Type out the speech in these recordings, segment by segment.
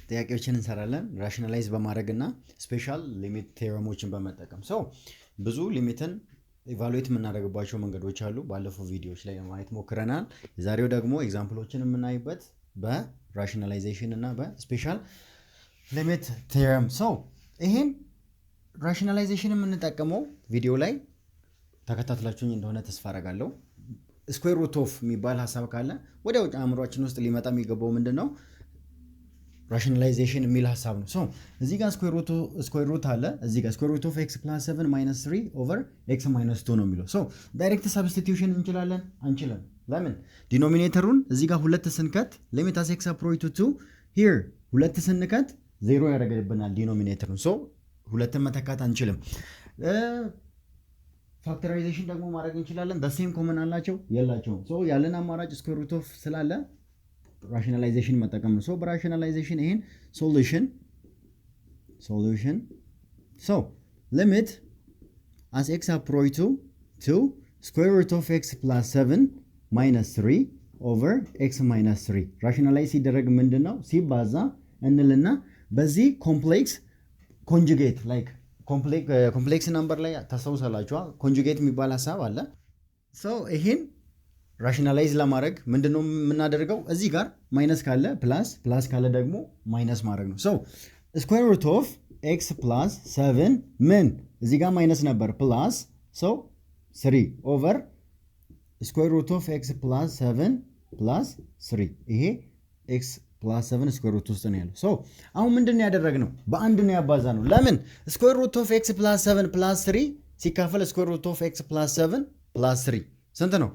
ጥያቄዎችን እንሰራለን ራሽናላይዝ በማድረግና ስፔሻል ሊሚት ቴዎረሞችን በመጠቀም ብዙ ሊሚትን ኢቫሉዌት የምናደርግባቸው መንገዶች አሉ። ባለፈው ቪዲዮዎች ላይ ለማየት ሞክረናል። የዛሬው ደግሞ ኤግዛምፕሎችን የምናይበት በራሽናላይዜሽን እና በስፔሻል ሊሚት ቴዎረም ይሄን ራሽናላይዜሽን የምንጠቀመው ቪዲዮ ላይ ተከታትላችሁኝ እንደሆነ ተስፋ አደርጋለሁ። ስኩዌር ሩት ኦፍ የሚባል ሀሳብ ካለ ወዲያው አእምሯችን ውስጥ ሊመጣ የሚገባው ምንድነው? ራሽናላይዜሽን የሚል ሀሳብ ነው። እዚህ ጋር ስኩዌር ሩት አለ። እዚህ ጋር ስኩዌር ሩት ኦፍ x + 7 - 3 ኦቨር x - 2 ነው የሚለው። ዳይሬክት ሰብስቲቲዩሽን እንችላለን አንችልም? ለምን? ዲኖሚኔተሩን እዚህ ጋር 2 ስንከት ሊሚት አስ x አፕሮች ቱ 2 ሂር 2 ስንከት 0 ያደርግልናል ዲኖሚኔተሩን። ሁለትን መተካት አንችልም። ፋክተራይዜሽን ደግሞ ማድረግ እንችላለን። ሴም ኮመን አላቸው የላቸውም? ያለን አማራጭ ስኩዌር ሩት ኦፍ ስላለ ራሽናላይዜሽን መጠቀም ነው። በራሽናላይዜሽን ይሄን ሶሉሽን ሊሚት as x approach to square root of x plus 7 minus 3 over x minus 3 ራሽናላይዝ ሲደረግ ምንድነው ሲባዛ እንልና በዚህ ኮምፕሌክስ ኮንጁጌት ላይክ ኮምፕሌክስ ነምበር ላይ ታስታውሳላችሁ ኮንጁጌት የሚባል ሀሳብ አለ። ይሄን ራሽናላይዝ ለማድረግ ምንድነው የምናደርገው? እዚህ ጋር ማይነስ ካለ ፕላስ ካለ ደግሞ ማይነስ ማድረግ ነው። ስኩዌር ሩት ኦፍ ኤክስ ፕላስ 7 ምን እዚህ ጋር ማይነስ ነበር ፕላስ 3 ኦቨር ስኩዌር ሩት ኦፍ ኤክስ ፕላስ 7 ፕላስ 3 ይሄ ኤክስ ፕላስ 7 ስኩዌር ሩት ውስጥ ነው ያለው። አሁን ምንድን ነው ያደረግነው? በአንድ ነው ያባዛ ነው። ለምን? ስኩዌር ሩት ኦፍ ኤክስ ፕላስ 7 ፕላስ 3 ሲካፈል ስኩዌር ሩት ኦፍ ኤክስ ፕላስ 7 ፕላስ 3 ስንት ነው?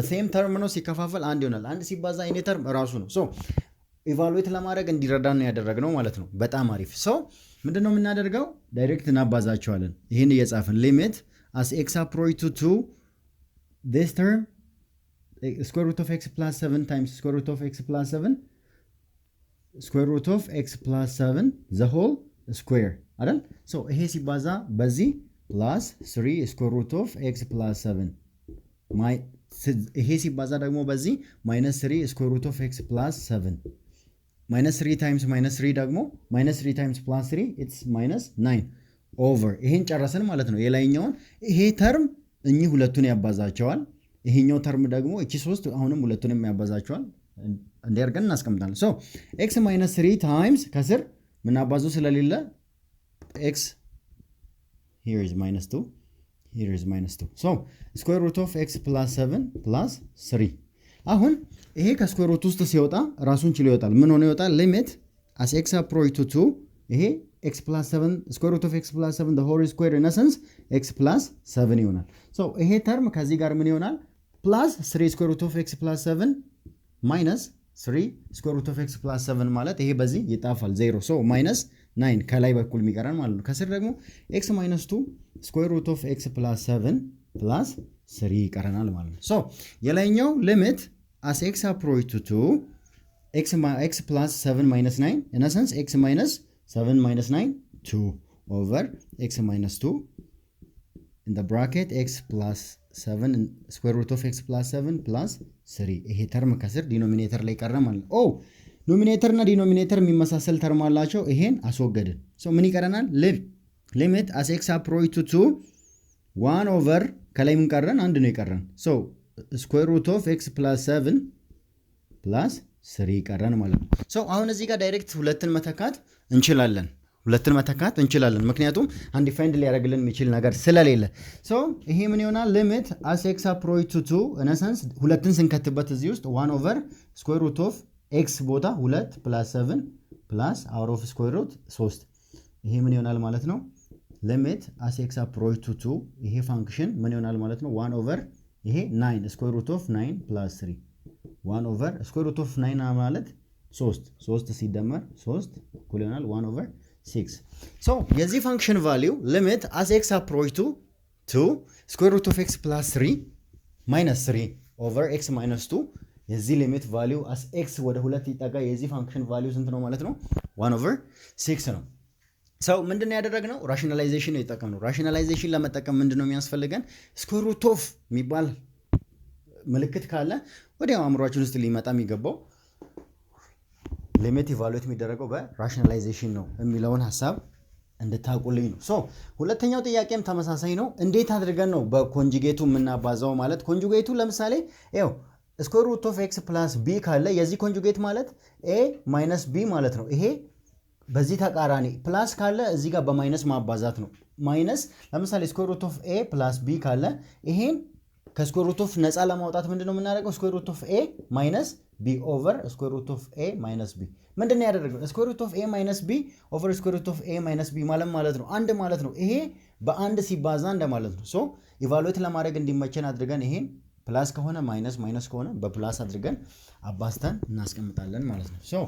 ሴም ተርም ነው። ሲከፋፈል አንድ ይሆናል። አንድ ሲባዛ ኢኔ ተርም ራሱ ነው። ኢቫሉዌት ለማድረግ እንዲረዳን ነው ያደረግነው ማለት ነው። በጣም አሪፍ። ምንድነው የምናደርገው? ዳይሬክት እናባዛቸዋለን። ይህን እየጻፍን ሊሚት አስ ኤክስ አፕሮች ቱ this term square root of x plus 7 times square root of x plus 7 square root of x plus 7 the whole square አይደል? ይሄ ሲባዛ በዚህ plus 3 square root of x plus 7 ይሄ ሲባዛ ደግሞ በዚህ -3 square root of x plus 7 -3 times -3 ደግሞ -3 times plus 3 it's -9 over ይሄን ጨረስን ማለት ነው። የላይኛውን ይሄ ተርም እኚህ ሁለቱን ያባዛቸዋል። ይሄኛው ተርም ደግሞ እቺ 3 አሁንም ሁለቱንም ያባዛቸዋል። እንዲያርገን እናስቀምጣለን። x -3 times ከስር ምን አባዙ ስለሌለ x here is -2 here is -2 square root of x plus 7 plus 3 አሁን ይሄ ከስኩዌር ሩት ውስጥ ሲወጣ ራሱን ችሎ ይወጣል። ምን ሆነ ይወጣል? ሊሚት as x approach to 2 ይሄ x plus 7 square root of x plus 7 the whole square in essence x plus 7 ይሆናል። ይሄ ተርም ከዚህ ጋር ምን ይሆናል? plus 3 square root of x plus 7 minus 3 square root of x plus 7 ማለት ይሄ በዚህ ይጣፋል 0 minus 9 ከላይ በኩል የሚቀረን ማለት ነው። ከስር ደግሞ x minus 2 square root of x plus 7 plus 3 ይቀረናል ማለት ነው። የላይኛው ሊሚት as x approach to 2 x plus 7 minus 9 in essence x minus 7 minus 9 2 over x minus 2 in the bracket x plus 7 square root of x plus 7 plus 3 ይሄ ተርም ከስር ዲኖሚኔተር ላይ ቀረ ማለት ነው። ኖሚኔተር እና ዲኖሚኔተር የሚመሳሰል ተርም አላቸው። ይሄን አስወገድን። ምን ይቀረናል? ሊሚት as x approach to 2 1 over ከላይ ምን ቀረን? አንድ ነው የቀረን። square root of x plus 7 plus 3 ቀረን ማለት ነው። አሁን እዚህ ጋር ዳይሬክት ሁለትን መተካት እንችላለን። ምክንያቱም አንዲፋይንድ ሊያደርግልን የሚችል ነገር ስለሌለ ይሄ ምን ይሆናል? ሊሚት as x approach to 2 in essence ሁለትን ስንከትበት እዚህ ውስጥ 1 over square root of x ቦታ 2 plus 7 plus out of square root 3 ይሄ ምን ይሆናል ማለት ነው? ሊሚት as x approach to 2 ይሄ ፋንክሽን ምን ይሆናል ማለት ነው? 1 over ይሄ 9 square root of 9 plus 3 1 over square root of 9 ማለት 3 ሲደመር 3 እኩል ይሆናል 1 over 6 የዚህ ፋንክሽን ቫልዩ ሊሚት as x approach to 2 square root of x plus 3 minus 3 over x minus 2 የዚህ ሊሚት ቫልዩ as x ወደ 2 ይጠጋ የዚህ ፋንክሽን ቫልዩ ስንት ነው ማለት ነው? 1 over 6 ነው። ምንድነው ያደረግነው? ራሽናላይዜሽን ነው የተጠቀምነው። ራሽናላይዜሽን ለመጠቀም ምንድነው የሚያስፈልገን? ስኩዌር ሩት ኦፍ የሚባል ምልክት ካለ ወዲያው አእምሯችን ውስጥ ሊመጣ የሚገባው ሊሚት ኢቫሉዌት የሚደረገው በራሽናላይዜሽን ነው የሚለውን ሐሳብ እንድታውቁልኝ ነው። ሶ ሁለተኛው ጥያቄም ተመሳሳይ ነው። እንዴት አድርገን ነው በኮንጁጌቱ የምናባዛው? ማለት ኮንጁጌቱ ለምሳሌ ይኸው ስኩዌር ሩት ኦፍ ኤክስ ፕላስ ቢ ካለ የዚህ ኮንጁጌት ማለት ኤ ማይነስ ቢ ማለት ነው። ይሄ በዚህ ተቃራኒ ፕላስ ካለ እዚህ ጋር በማይነስ ማባዛት ነው። ማይነስ ለምሳሌ ስኩዌር ሩት ኦፍ ኤ ፕላስ ቢ ካለ ይሄን ከስኩዌር ሩት ኦፍ ነፃ ለማውጣት ምንድን ነው የምናደርገው? ስኩዌር ሩት ኦፍ ኤ ማይነስ ቢ ኦቨር ስኩዌር ሩት ኦፍ ኤ ማይነስ ቢ ምንድን ነው ያደረገው? ስኩዌር ሩት ኦፍ ኤ ማይነስ ቢ ኦቨር ስኩዌር ሩት ኦፍ ኤ ማይነስ ቢ ማለት ነው አንድ ማለት ነው። ይሄ በአንድ ሲባዛ እንደ ማለት ነው። ሶ ኢቫሉዌት ለማድረግ እንዲመቸን አድርገን ይሄን ፕላስ ከሆነ ማይነስ፣ ማይነስ ከሆነ በፕላስ አድርገን አባዝተን እናስቀምጣለን ማለት ነው። ሶ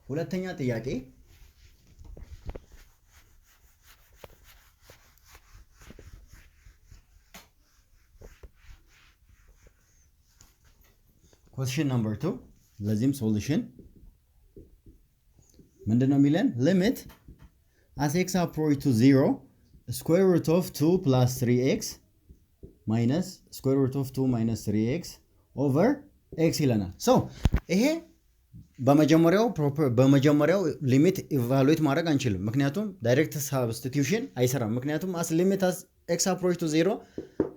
ሁለተኛ ጥያቄ question number 2 ለዚህም ሶሉሽን ምንድነው የሚለን? limit as x approach to 0 square root of 2 plus 3x minus square root of 2 minus 3x over x ይለናል። ሶ ይሄ በመጀመሪያው ሊሚት ኢቫሉዌት ማድረግ አንችልም፣ ምክንያቱም ዳይሬክት ሳብስቲቲዩሽን አይሰራም። ምክንያቱም as limit as x approach to 0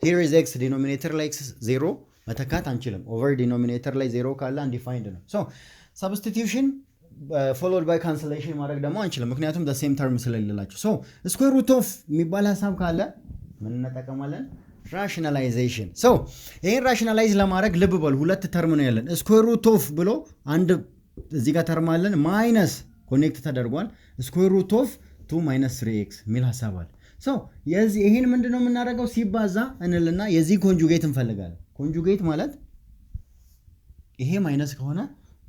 here is x denominator ላይ x 0 መተካት አንችልም። ኦቨር ዲኖሚኔተር ላይ 0 ካለ አንዲፋይንድ ነው። ሶ ሳብስቲቲዩሽን ፎሎድ ባይ ካንሰሌሽን ማድረግ ደግሞ አንችልም፣ ምክንያቱም ዘ ሴም ተርም ስለሌላቸው። ሶ ስኩዌር ሩት ኦፍ የሚባል ሀሳብ ካለ ምን እንጠቀማለን? ራሽናላይዜሽን። ሶ ይሄን ራሽናላይዝ ለማድረግ ልብ በሉ፣ ሁለት ተርም ነው ያለን። ስኩዌር ሩት ኦፍ ብሎ አንድ እዚህ ጋር ተርም አለን፣ ማይነስ ኮኔክት ተደርጓል። ስኩዌር ሩት ኦፍ 2 ማይነስ 3x የሚል ሀሳብ አለ። ሶ ይሄን ምንድነው የምናደርገው? ሲባዛ እንልና የዚህ ኮንጁጌት እንፈልጋለን። ኮንጁጌት ማለት ይሄ ማይነስ ከሆነ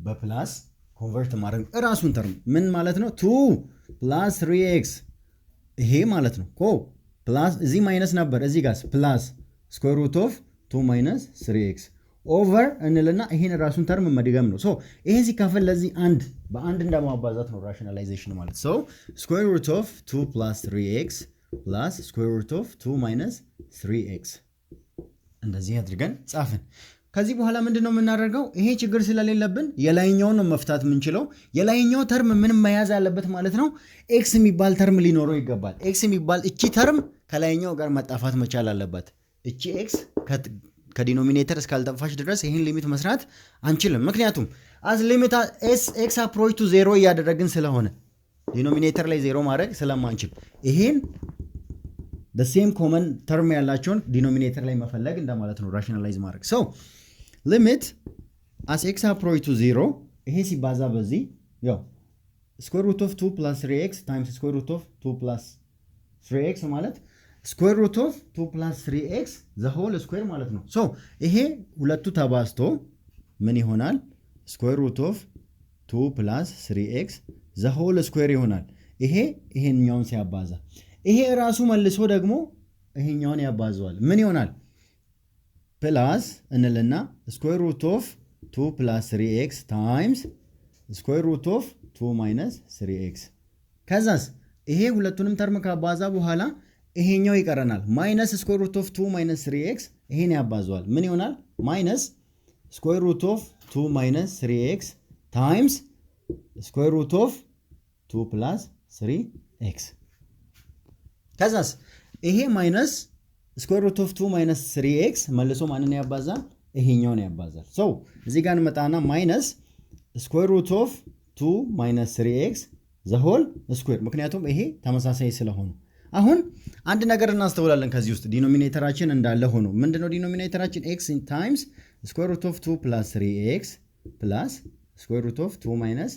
በፕላስ ኮንቨርት ማድረግ እራሱን ተርም ምን ማለት ነው? 2 ፕላስ 3x ይሄ ማለት ነው። ፕላስ እዚህ ማይነስ ነበር፣ እዚህ ጋር ፕላስ ስኩዌር ሩት ኦፍ 2 ማይነስ 3x ኦቨር እንልና ይሄን ራሱን ተርም መድገም ነው። ሶ ይሄ ሲካፈል ለዚህ አንድ በአንድ እንደማባዛት ነው ራሽናላይዜሽን ማለት። ሶ ስኩዌር ሩት ኦፍ 2 ፕላስ 3x ፕላስ ስኩዌር ሩት ኦፍ 2 ማይነስ 3x እንደዚህ አድርገን ጻፍን። ከዚህ በኋላ ምንድነው የምናደርገው? ይሄ ችግር ስለሌለብን የላይኛውን ነው መፍታት የምንችለው። የላይኛው ተርም ምንም መያዝ ያለበት ማለት ነው ኤክስ የሚባል ተርም ሊኖረው ይገባል። ኤክስ የሚባል እቺ ተርም ከላይኛው ጋር መጣፋት መቻል አለበት። እቺ ኤክስ ከዲኖሚኔተር እስካልጠፋች ድረስ ይህን ሊሚት መስራት አንችልም። ምክንያቱም አዝ ሊሚት ኤክስ አፕሮች ቱ 0 እያደረግን ስለሆነ ዲኖሚኔተር ላይ 0 ማድረግ ስለማንችል ይሄን ሴም ኮመን ተርም ያላቸውን ዲኖሚኔተር ላይ መፈለግ እንደማለት ነው ራሽናላይዝ ማድረግ። ሶ ሊሚት አስ ኤክስ አፕሮች ቱ 0 ይሄ ሲባዛ በዚህ ያው ስኩዌር ሩት ኦፍ 2 ፕላስ 3x ታይምስ ስኩዌር ሩት ኦፍ 2 ፕላስ 3x ማለት ስኩዌር ሩት ኦፍ 2 ፕላስ 3x ዘ ሆል ስኩዌር ማለት ነው። ሶ ይሄ ሁለቱ ተባዝቶ ምን ይሆናል? ስኩዌር ሩት ኦፍ 2 ፕላስ 3x ዘ ሆል ስኩዌር ይሆናል። ይሄኛውን ሲያባዛ ይሄ ራሱ መልሶ ደግሞ ይሄኛውን ያባዘዋል። ምን ይሆናል? ፕላስ እንልና ስኩዌር ሩት ኦፍ 2 ፕላስ 3x ታይምስ ስኩዌር ሩት ኦፍ 2 ማይነስ 3x ከዛስ ይሄ ሁለቱንም ተርም ካባዛ በኋላ ይሄኛው ይቀረናል። ማይነስ ስኩዌር ሩት ኦፍ 2 ማይነስ 3x ይሄን ያባዘዋል። ምን ይሆናል? ማይነስ ስኩዌር ሩት ኦፍ 2 ማይነስ 3x ታይምስ ስኩዌር ሩት ኦፍ 2 ፕላስ 3x ከዛስ ይሄ ማይነስ ስኩዌር ሩት ኦፍ 2 ማይነስ 3x መልሶ ማንን ያባዛል? ይሄኛውን ያባዛል። ሶ እዚህ ጋር እንመጣና ማይነስ ስኩዌር ሩት ኦፍ 2 ማይነስ 3x ዘ ሆል ስኩዌር፣ ምክንያቱም ይሄ ተመሳሳይ ስለሆኑ። አሁን አንድ ነገር እናስተውላለን ከዚህ ውስጥ ዲኖሚኔተራችን እንዳለ ሆኖ ምንድነው ዲኖሚኔተራችን? x ታይምስ ስኩዌር ሩት ኦፍ 2 ፕላስ 3x ፕላስ ስኩዌር ሩት ኦፍ 2 ማይነስ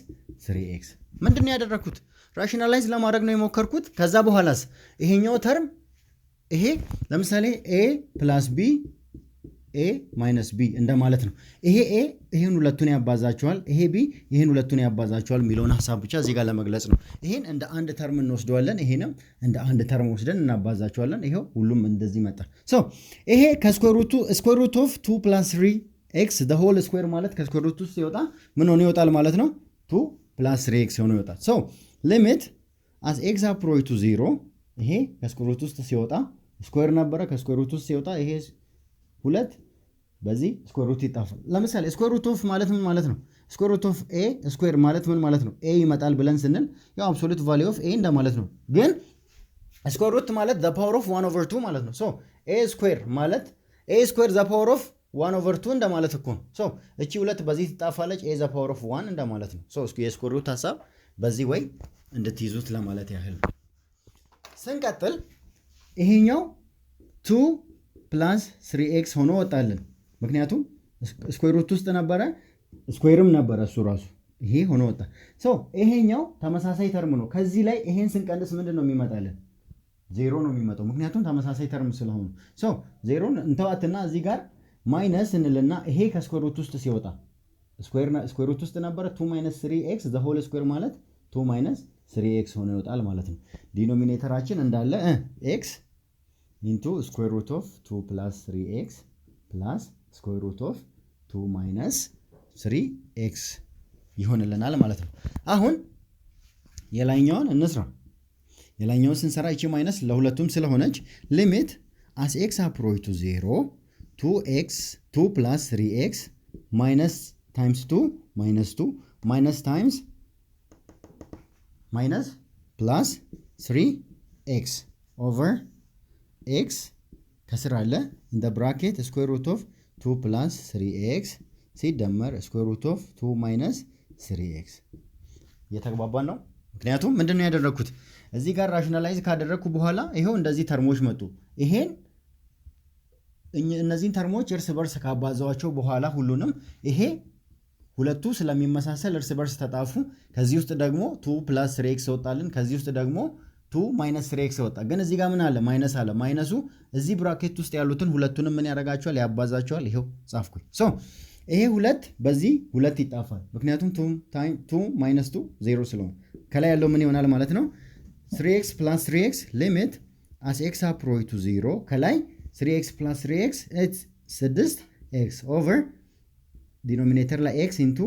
3x ምንድነው ያደረኩት? ራሽናላይዝ ለማድረግ ነው የሞከርኩት። ከዛ በኋላስ ይሄኛው ተርም ይሄ ለምሳሌ a ፕላስ b a ማይነስ b እንደማለት ነው። ይሄ a ይሄን ሁለቱን ያባዛቸዋል፣ ይሄ b ይሄን ሁለቱን ያባዛቸዋል የሚለውን ሐሳብ ብቻ እዚህ ጋር ለመግለጽ ነው። ይሄን እንደ አንድ ተርም እንወስደዋለን፣ ይሄንም እንደ አንድ ተርም ወስደን እናባዛቸዋለን። ይሄው ሁሉም እንደዚህ መጣ። ሶ ይሄ ከስኩዌር ሩት ኦፍ 2 ፕላስ 3x the whole square ማለት ከስኩዌር ሩት ውስጥ ሲወጣ ምን ሆኖ ይወጣል ማለት ነው? 2 ፕላስ 3x ሆኖ ይወጣል። ሶ ሊሚት as x approach to 0 ይሄ ከስኩዌር ሩት ውስጥ ሲወጣ ስኩዌር ነበረ፣ ከስኩዌር ሩት ውስጥ ሲወጣ ይሄ ሁለት በዚህ ስኩዌር ሩት ይጣፋል። ለምሳሌ ስኩዌር ሩት ኦፍ ማለት ምን ማለት ነው? ስኩዌር ሩት ኦፍ ኤ ስኩዌር ማለት ምን ማለት ነው? ኤ ይመጣል ብለን ስንል ያው አብሶሉት ቫልዩ ኦፍ ኤ እንደማለት ነው። ግን ስኩዌር ሩት ማለት ዘ ፓወር ኦፍ 1/2 ማለት ነው። ሶ ኤ ስኩዌር ማለት ኤ ስኩዌር ዘ ፓወር ኦፍ 1/2 እንደማለት እኮ ነው። ሶ እቺ ሁለት በዚህ ትጣፋለች፣ ኤ ዘ ፓወር ኦፍ 1 እንደማለት ነው። ሶ የስኩዌር ሩት ሐሳብ በዚህ ወይ እንድትይዙት ለማለት ያህል ነው። ስንቀጥል ይሄኛው 2 + 3x ሆኖ ወጣልን። ምክንያቱም ስኩዌር ሩት ውስጥ ነበረ፣ ስኩዌርም ነበረ እሱ ራሱ ይሄ ሆኖ ወጣ። ሶ ይሄኛው ተመሳሳይ ተርም ነው። ከዚህ ላይ ይሄን ስንቀንስ ምንድን ነው የሚመጣልን? ዜሮ ነው የሚመጣው፣ ምክንያቱም ተመሳሳይ ተርም ስለሆኑ። ሶ ዜሮን እንተዋትና እዚህ ጋር ማይነስ እንልና ይሄ ከስኩዌር ሩት ውስጥ ሲወጣ ስኩዌር ሩት ውስጥ ነበረ 2 - 3x ዘ ሆል ስኩዌር ማለት 2 - 3x ሆኖ ይወጣል ማለት ነው። ዲኖሚኔተራችን እንዳለ x ኢንቱ ስኩዌር ሩት ኦፍ 2 + 3x ፕላስ ስኩዌር ሩት ኦፍ 2 - 3x ይሆንልናል ማለት ነው። አሁን የላይኛውን እንስራ። የላይኛውን ስንሰራ እቺ ማይነስ ለሁለቱም ስለሆነች ሊሚት as x approach to 0 2 + 3x minus times 2 -2 minus times minus plus 3x over x ከስር አለ in the bracket square root of 2 + 3x ሲደመር square root of 2 - 3x እየተግባባን ነው። ምክንያቱም ምንድነው ያደረኩት እዚህ ጋር ራሽናላይዝ ካደረኩ በኋላ ይሄው እንደዚህ ተርሞች መጡ። ይሄን እነዚህን ተርሞች እርስ በርስ ካባዛዋቸው በኋላ ሁሉንም ይሄ ሁለቱ ስለሚመሳሰል እርስ በርስ ተጣፉ። ከዚህ ውስጥ ደግሞ 2 + 3x ወጣልን። ከዚህ ውስጥ ደግሞ 2 - 3x ወጣ። ግን እዚህ ጋር ምን አለ? ማይነስ አለ። ማይነሱ እዚህ ብራኬት ውስጥ ያሉትን ሁለቱንም ምን ያደርጋቸዋል? ያባዛቸዋል። ይሄው ጻፍኩኝ። ሶ ይሄ ሁለት በዚህ ሁለት ይጣፋል። ምክንያቱም 2 - 2 0 ስለሆነ ከላይ ያለው ምን ይሆናል ማለት ነው? 3x + 3x ሊሚት as x approach to 0 ከላይ 3x + 3x 6x over ዲኖሚኔተር ላይ x into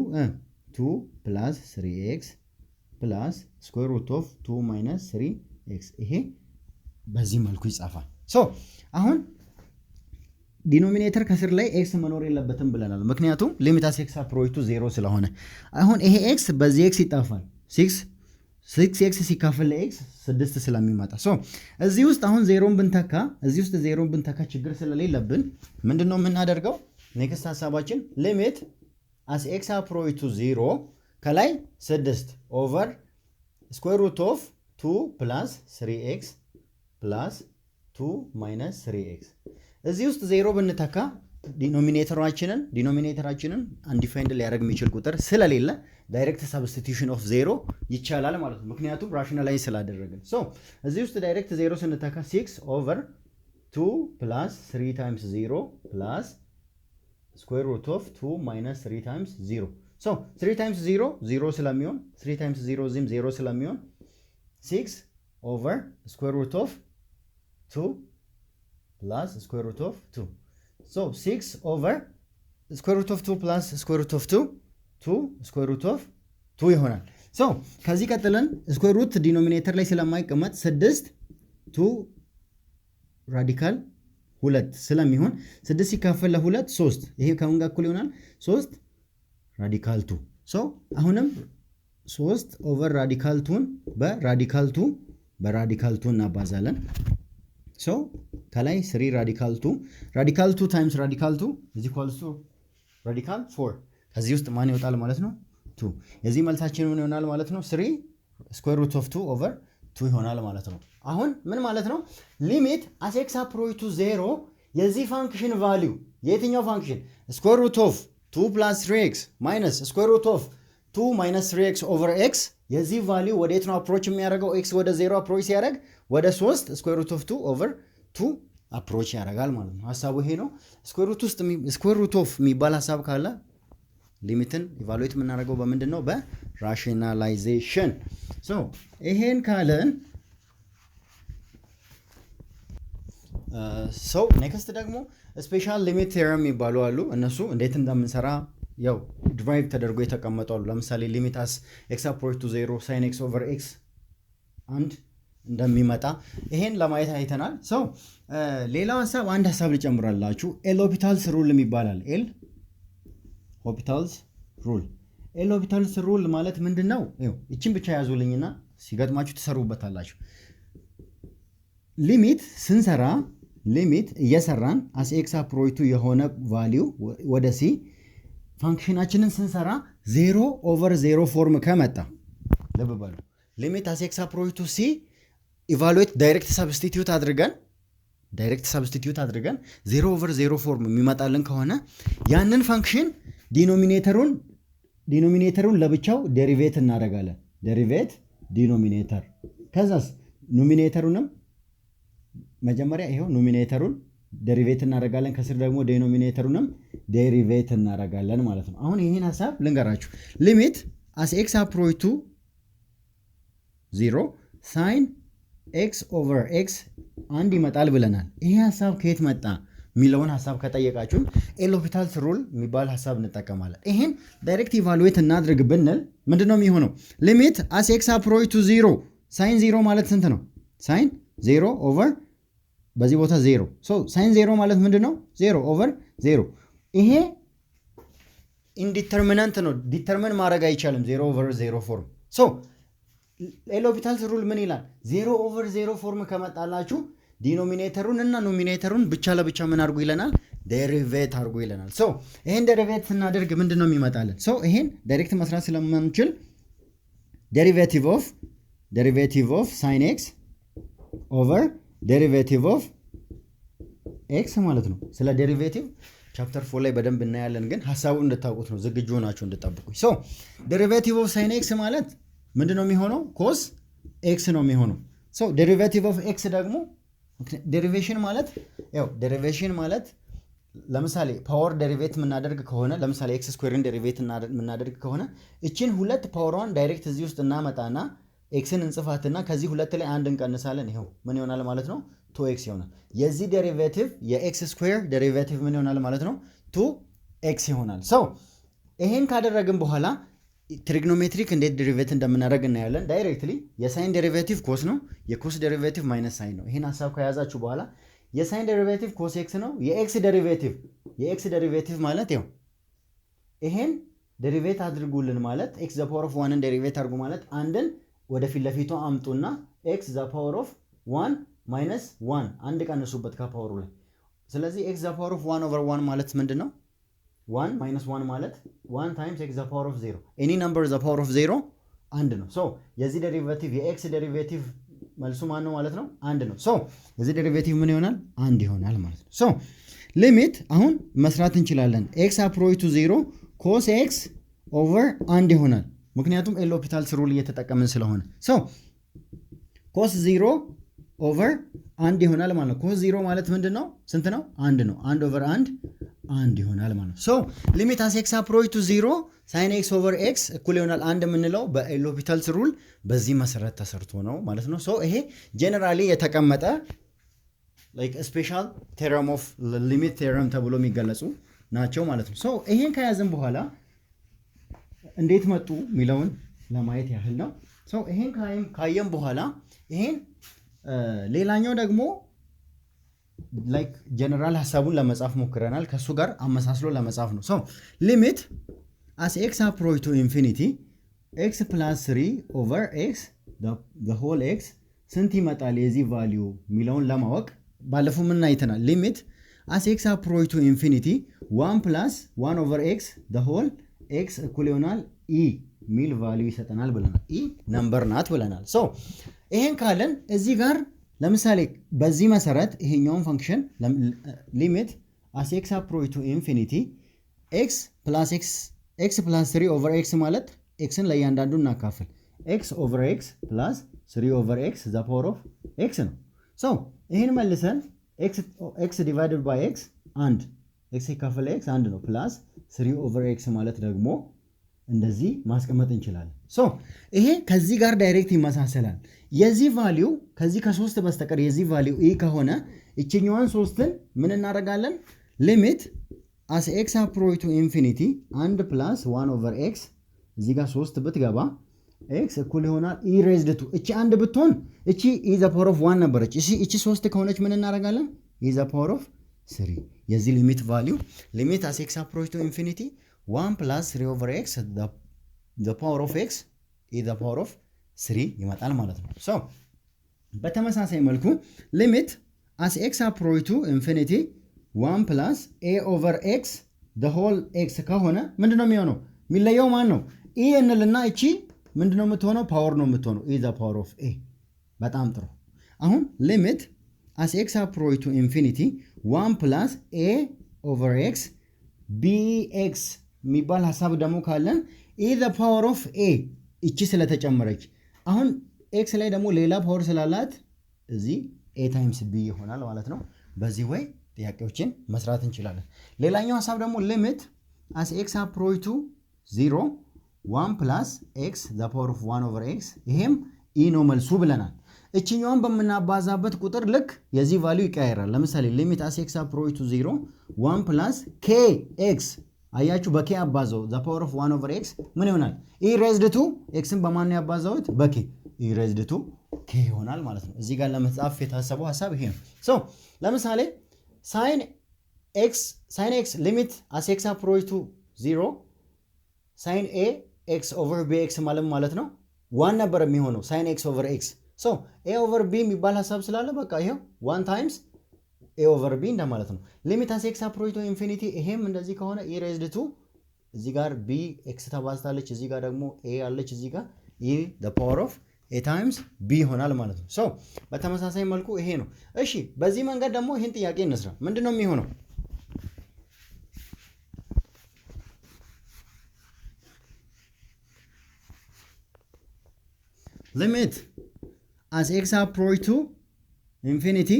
2 + 3x plus square root of 2 - 3x ይሄ በዚህ መልኩ ይጻፋል። ሶ አሁን ዲኖሚኔተር ከስር ላይ x መኖር የለበትም ብለናል። ምክንያቱም ሊሚት as x approach to 0 ስለሆነ አሁን ይሄ x በዚህ x ይጣፋል። 6x ሲካፈል ለx 6 ስለሚመጣ ሶ እዚህ ውስጥ አሁን ዜሮን ብንተካ እዚህ ውስጥ ዜሮን ብንተካ ችግር ስለሌለብን ምንድነው የምናደርገው? ኔክስት ሐሳባችን ሊሚት as x approach to 0 ከላይ 6 ኦቨር ስኩዌር ሩት ኦፍ 2 + 3x + 2 - 3x እዚህ ውስጥ ዜሮ ብንተካ ዲኖሚኔተራችንን አንዲፋይንድ ሊያደርግ የሚችል ቁጥር ስለሌለ ዳይሬክት ሰብስቲቱሽን ኦፍ 0 ይቻላል ማለት ነው። ምክንያቱም ራሽናላይዝ ስላደረግን ሶ እዚህ ውስጥ ዳይሬክት 0 ስንተካ 6 ኦቨር 2 + 3 times 0 plus square root of 2 - 3 times 0 ሶ 3 times 0 0 ስለሚሆን 3 times 0 ዚም 0 ስለሚሆን 6 ኦቨር square root of 2 plus square root of 2 so 6 over square root of 2 plus square root of 2 2 square root of 2 ይሆናል። so ከዚህ ቀጥለን square root ዲኖሚኔተር ላይ ስለማይቀመጥ 6 2 ራዲካል 2 ስለሚሆን 6 ሲካፈል ለ2 3 ይሄ ከምን ጋር እኩል ይሆናል? 3 ራዲካል 2 so አሁንም 3 ኦቨር ራዲካል 2ን በራዲካል 2 እናባዛለን። so ከላይ 3 ራዲካል 2 ታይምስ ራዲካል 2 is equals to ራዲካል 4 ከዚህ ውስጥ ማን ይወጣል ማለት ነው? 2 የዚህ መልሳችን ምን ይሆናል ማለት ነው? 3 ስኩዌር ሩት ኦፍ 2 ኦቨር 2 ይሆናል ማለት ነው። አሁን ምን ማለት ነው? ሊሚት as x approach to 0 የዚህ ፋንክሽን ቫልዩ የትኛው ፋንክሽን? ስኩዌር ሩት ኦፍ 2 + 3x ማይነስ ስኩዌር ሩት ኦፍ 2 - 3x ኦቨር x የዚህ ቫልዩ ወዴት ነው አፕሮች የሚያደርገው? x ወደ 0 አፕሮች ሲያደርግ ወደ 3 ስኩዌር ሩት ኦፍ 2 ኦቨር 2 አፕሮች ያደርጋል ማለት ነው። ሐሳቡ ይሄ ነው። ስኩዌር ሩት ኦፍ የሚባል ሐሳብ ካለ ሊሚትን ኢቫሉዌት የምናደርገው በምንድን ነው? በራሽናላይዜሽን። ሶ ይሄን ካለን ሰው ኔክስት ደግሞ ስፔሻል ሊሚት ቴረም የሚባሉ አሉ። እነሱ እንዴት እንደምንሰራ ያው ድራይቭ ተደርጎ የተቀመጡ አሉ። ለምሳሌ ሊሚት as x approach to 0 sin x over x አንድ እንደሚመጣ ይሄን ለማየት አይተናል። ሰው ሌላው አንድ ሐሳብ ልጨምራላችሁ። ኤል ሆፒታልስ ሩል የሚባላል። ኤል ሆፒታልስ ሩል ኤልሆፒታልስ ሩል ማለት ምንድነው? እቺን ብቻ ያዙልኝና ሲገጥማችሁ ትሰሩበታላችሁ። ሊሚት ስንሰራ ሊሚት እየሰራን አስ ኤክስ አፕሮች ቱ የሆነ ቫልዩ ወደ ሲ ፋንክሽናችንን ስንሰራ 0/0 ፎርም ከመጣ ልብ በሉ። ሊሚት አስ ኤክስ አፕሮች ቱ ሲ ኢቫሉዌት ዳይሬክት ሰብስቲቲዩት አድርገን 0/0 ፎርም የሚመጣልን ከሆነ ያንን ፋንክሽን ዲኖሚኔተሩን ለብቻው ዴሪቬት እናደርጋለን። ዴሪቬት ዲኖሚኔተር። ከዛስ ኖሚኔተሩንም መጀመሪያ ይሄው ኖሚኔተሩን ዴሪቬት እናደርጋለን። ከስር ደግሞ ዲኖሚኔተሩንም ዴሪቬት እናደርጋለን ማለት ነው። አሁን ይሄን ሐሳብ ልንገራችሁ። ሊሚት አስ ኤክስ አፕሮች ቱ 0 ሳይን ኤክስ ኦቨር ኤክስ አንድ ይመጣል ብለናል። ይሄ ሐሳብ ከየት መጣ የሚለውን ሐሳብ ከጠየቃችሁን ኤልሆፒታልስ ሩል የሚባል ሐሳብ እንጠቀማለን። ይሄን ዳይሬክት ኢቫሉዌት እናድርግ ብንል ምንድነው የሚሆነው? ሊሚት አስ ኤክስ አፕሮች ቱ 0 ሳይን 0 ማለት ስንት ነው? ሳይን 0 ኦቨር በዚህ ቦታ 0 ሳይን 0 ማለት ምንድነው? 0 ኦቨር 0። ይሄ ኢንዲተርሚናንት ነው። ዲተርሚን ማድረግ አይቻልም 0 ኦቨር 0 ፎርም። ኤልሆፒታልስ ሩል ምን ይላል? 0 ኦቨር 0 ፎርም ከመጣላችሁ ዲኖሚኔተሩን እና ኖሚኔተሩን ብቻ ለብቻ ምን አድርጉ ይለናል? ዴሪቬት አድርጉ ይለናል። ይሄን ዴሪቬት ስናደርግ ምንድነው የሚመጣልን? ይሄን ዳይሬክት መስራት ስለማንችል ዴሪቬቲቭ ኦፍ ሳይን ኤክስ ኦቨር ዴሪቬቲቭ ኦፍ ኤክስ ማለት ነው። ስለ ዴሪቬቲቭ ቻፕተር 4 ላይ በደንብ እናያለን፣ ግን ሐሳቡን እንድታውቁት ነው። ዝግጁ ሆናችሁ እንድጠብቁኝ። ዴሪቬቲቭ ኦፍ ሳይን ኤክስ ማለት ምንድነው የሚሆነው? ኮስ ኤክስ ነው የሚሆነው። ዴሪቬቲቭ ኦፍ ኤክስ ደግሞ ዴሪቬሽን ማለት ለምሳሌ ፓወር ዴሪቬት የምናደርግ ከሆነ ለምሳሌ ኤክስ ስኩዌርን ዴሪቬት የምናደርግ ከሆነ እችን ሁለት ፓወሯን ዳይሬክት እዚህ ውስጥ እናመጣና ኤክስን እንጽፋትና ከዚህ ሁለት ላይ አንድ እንቀንሳለን። ይሄው ምን ይሆናል ማለት ነው? 2x ይሆናል። የዚህ ዴሪቬቲቭ የኤክስ ስኩዌር ዴሪቬቲቭ ምን ይሆናል ማለት ነው? 2x ይሆናል። ይሄን ካደረግን በኋላ ትሪግኖሜትሪክ እንዴት ዴሪቬት እንደምናደርግ እናያለን። ዳይሬክትሊ የሳይን ዴሪቬቲቭ ኮስ ነው፣ የኮስ ዴሪቬቲቭ ማይነስ ሳይን ነው። ይሄን ሐሳብ ከያዛችሁ በኋላ የሳይን ዴሪቬቲቭ ኮስ ኤክስ ነው። የኤክስ ዴሪቬቲቭ ማለት ያው ይሄን ዴሪቬት አድርጉልን ማለት ኤክስ ዘ ፓወር ኦፍ 1ን ዴሪቬት አድርጉ ማለት አንድን ወደፊት ለፊቱ አምጡና ኤክስ ዘ ፓወር ኦፍ 1 ማይነስ 1 አንድ ቀንሱበት ከፓወሩ ላይ። ስለዚህ ኤክስ ዘ ፓወር ኦፍ 1 ኦቨር 1 ማለት ምንድነው? 1 ማይነስ 1 ማለት 1 ታይምስ ኤክስ ዘ ፓወር ኦፍ 0 ኤኒ ነምበር ዘ ፓወር ኦፍ 0 አንድ ነው። የዚህ ዴሪቬቲቭ የኤክስ ዴሪቬቲቭ መልሱ ማን ነው ማለት ነው? አንድ ነው። የዚህ ዴሪቬቲቭ ምን ይሆናል? አንድ ይሆናል ማለት ነው። ሊሚት አሁን መስራት እንችላለን። ኤክስ አፕሮች ቱ 0 ኮስ ኤክስ ኦቨር አንድ ይሆናል። ምክንያቱም ኤልሆፒታልስ ሩል እየተጠቀምን ስለሆነ ኮስ 0 ኦቨር አንድ ይሆናል ማለት ነው። ኮስ 0 ማለት ምንድን ነው? ስንት ነው? አንድ ነው። አንድ ኦቨር አንድ ይሆናል ማለት ነው። ሊሚት አስ ኤክስ አፕሮች ቱ 0 ሳይን ኤክስ ኦቨር ኤክስ እኩል ይሆናል አንድ የምንለው በኤልሆፒታልስ ሩል በዚህ መሰረት ተሰርቶ ነው ማለት ነው። ይሄ ጄኔራሊ የተቀመጠ ስፔሻል ቴረም ኦፍ ሊሚት ቴረም ተብሎ የሚገለጹ ናቸው ማለት ነው። ይሄን ከያዝን በኋላ እንዴት መጡ የሚለውን ለማየት ያህል ነው። ይሄን ካየን በኋላ ይሄን ሌላኛው ደግሞ ጀነራል ሐሳቡን ለመጻፍ ሞክረናል። ከሱ ጋር አመሳስሎ ለመጻፍ ነው። ሊሚት አስ ኤክስ አፕሮች ቱ ኢንፊኒቲ ኤክስ ፕላስ 3 ኦቨር ኤክስ ዘ ሆል ኤክስ ስንት ይመጣል የዚህ ቫልዩ የሚለውን ለማወቅ ባለፈው ምን አይተናል? ሊሚት አስ ኤክስ አፕሮች ቱ ኢንፊኒቲ 1 ፕላስ 1 ኦቨር ኤክስ ዘ ሆል ኤክስ እኩል ይሆናል ኢ ሚል ቫልዩ ይሰጠናል ብለናል። ኢ ነምበር ናት ብለናል። ይሄን ካለን እዚህ ጋር ለምሳሌ በዚህ መሰረት ይሄኛውን ፈንክሽን ሊሚት አስ ኤክስ አፕሮች ቱ ኢንፊኒቲ ኤክስ ፕላስ 3 ኦቨር ኤክስ ማለት ኤክስን ለእያንዳንዱ እናካፍል። ኤክስ ኦቨር ኤክስ ፕላስ 3 ኦቨር ኤክስ ዘ ፓወር ኦፍ ኤክስ ነው። ይህን መልሰን ኤክስ ዲቫይድድ ባይ ኤክስ አንድ ኤክስ ሲካፈል ኤክስ አንድ ነው። ፕላስ 3 ኦቨር ኤክስ ማለት ደግሞ እንደዚህ ማስቀመጥ እንችላለን። ይሄ ከዚህ ጋር ዳይሬክት ይመሳሰላል። የዚህ ቫልዩ ከዚህ ከ3 በስተቀር የዚህ ቫልዩ ኢ ከሆነ እችኛዋን 3ን ምን እናደርጋለን? ሊሚት አስ ኤክስ አፕሮች ቱ ኢንፊኒቲ 1 ፕላስ 1 ኦቨር ኤክስ እዚህ ጋር 3 ብትገባ ኤክስ እኩል ይሆናል ኢ ሬዝድ ቱ። እቺ አንድ ብትሆን እቺ ኢ ዘ ፓወር ኦፍ 1 ነበረች። እቺ 3 ከሆነች ምን እናደርጋለን? ኢ ዘ ፓወር ኦፍ 3። የዚህ ሊሚት ቫልዩ ሊሚት አስ ኤክስ አፕሮች ቱ ኢንፊኒቲ 1 ፕላስ 3 ኦቨር ኤክስ the power of x e the power of 3 ይመጣል ማለት ነው so በተመሳሳይ መልኩ limit as x approach to infinity 1 plus a over x the whole x ከሆነ ምንድነው የሚሆነው የሚለየው ማን ነው e እንልና እቺ ምንድነው የምትሆነው ፓወር ነው የምትሆነው e the power of a በጣም ጥሩ አሁን limit as x approach to infinity 1 plus a over x bx የሚባል ሐሳብ ደግሞ ካለን e the power of a እቺ ስለተጨመረች አሁን x ላይ ደግሞ ሌላ ፓወር ስላላት እዚህ a times b ይሆናል ማለት ነው በዚህ ወይ ጥያቄዎችን መስራት እንችላለን ሌላኛው ሐሳብ ደግሞ limit as x approach to 0 1 plus x the power of 1 over x ይሄም e ነው መልሱ ብለናል እቺኛውን በመናባዛበት ቁጥር ልክ የዚህ ቫልዩ ይቀየራል ለምሳሌ limit as x approach to 0 1 plus kx አያችሁ በk አባዛው the power of 1 over x ምን ይሆናል e raised to xን በማን ነው ያባዛውት በk e raised to k ይሆናል ማለት ነው እዚህ ጋር ለመጻፍ የታሰበው ሐሳብ ይሄ ነው so ለምሳሌ sin x limit as x approach to 0 sin a x over bx ማለት ነው 1 ነበር የሚሆነው sin x over x so a over b የሚባል ሐሳብ ስላለ በቃ ይሄው 1 times a over b እንደማለት ነው limit as x approach to infinity ይሄም እንደዚህ ከሆነ e raised to እዚህ ጋር b x ተባዝታለች እዚህ ጋር ደግሞ a አለች እዚህ ጋር e the power of a times b ይሆናል ማለት ነው so በተመሳሳይ መልኩ ይሄ ነው እሺ በዚህ መንገድ ደግሞ ይሄን ጥያቄ እንስራ ምንድነው የሚሆነው limit as x approach to infinity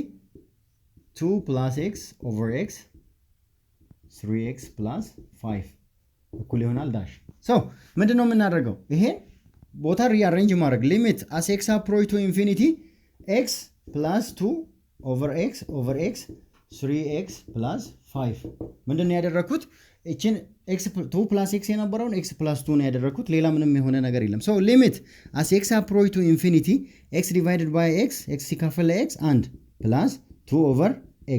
2 plus x over x 3x plus 5 እኩል ይሆናል ዳሽ so ምንድነው የምናደርገው ይሄን ቦታ ሪአሬንጅ ማድረግ limit as x approach to infinity x plus 2 over x 3x plus 5 ምንድነው ያደረኩት እቺን x 2 plus x የነበረውን x plus 2 ነው ያደረኩት ሌላ ምንም የሆነ ነገር የለም so limit as x approach to infinity x divided by x x ሲካፈል x and plus 2 over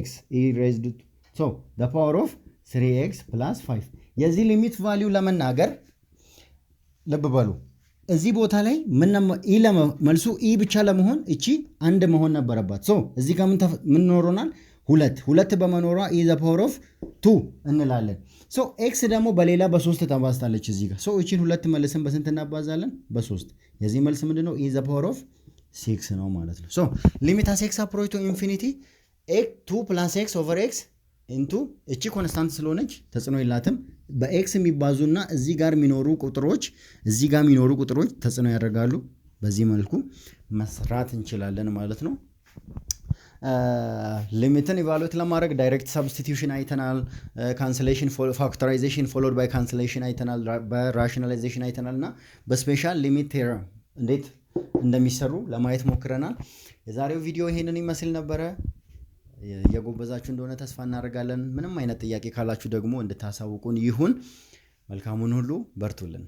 x e raised to so the power of 3x plus 5 የዚህ ሊሚት ቫልዩ ለመናገር ልብ በሉ እዚህ ቦታ ላይ ኢ መልሱ ኢ ብቻ ለመሆን እቺ አንድ መሆን ነበረባት ሶ እዚህ ጋር ምን ኖሮናል ሁለት በመኖሯ e the power of 2 እንላለን ሶ x ደግሞ በሌላ በ3 ተባዝታለች እዚህ ጋር ሶ እቺን ሁለት መልሰን በስንት እናባዛለን በ3 የዚህ መልስ ምንድነው e the power of 6 ነው ማለት ነው ሶ limit as x approach to infinity x 2 plus x over x into እቺ ኮንስታንት ስለሆነች ተጽዕኖ የላትም በx የሚባዙና እዚህ ጋር የሚኖሩ ቁጥሮች ተጽዕኖ ያደርጋሉ በዚህ መልኩ መስራት እንችላለን ማለት ነው ሊሚትን ኢቫሉዌት ለማድረግ ዳይሬክት ሰብስቲቲዩሽን አይተናል ካንሰሌሽን ፋክተራይዜሽን ፎሎድ ባይ ካንሰሌሽን አይተናል በራሽናላይዜሽን አይተናልና በስፔሻል ሊሚት ቴረም እንዴት እንደሚሰሩ ለማየት ሞክረናል የዛሬው ቪዲዮ ይሄንን ይመስል ነበር የጎበዛችሁ እንደሆነ ተስፋ እናደርጋለን ምንም አይነት ጥያቄ ካላችሁ ደግሞ እንድታሳውቁን ይሁን መልካሙን ሁሉ በርቱልን